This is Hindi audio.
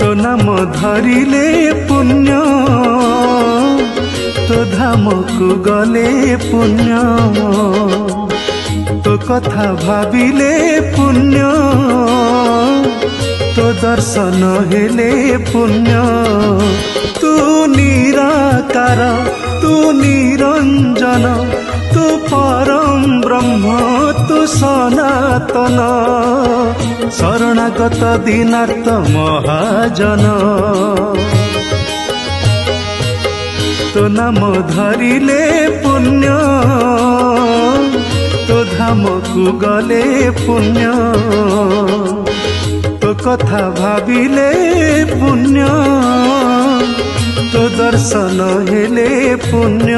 तो नाम धरिले पुण्य तो धाम को गले पुण्य तो कथा भाविले पुण्य तो दर्शन हेले पुण्य तू निराकार तू निरंजन तू परम ब्रह्म तू सनातन शरणागत दीनार्थ महाजन तो नाम धरिले पुण्य तो धाम को गले पुण्य तो कथा भाविले पुण्य तो दर्शन हेले पुण्य।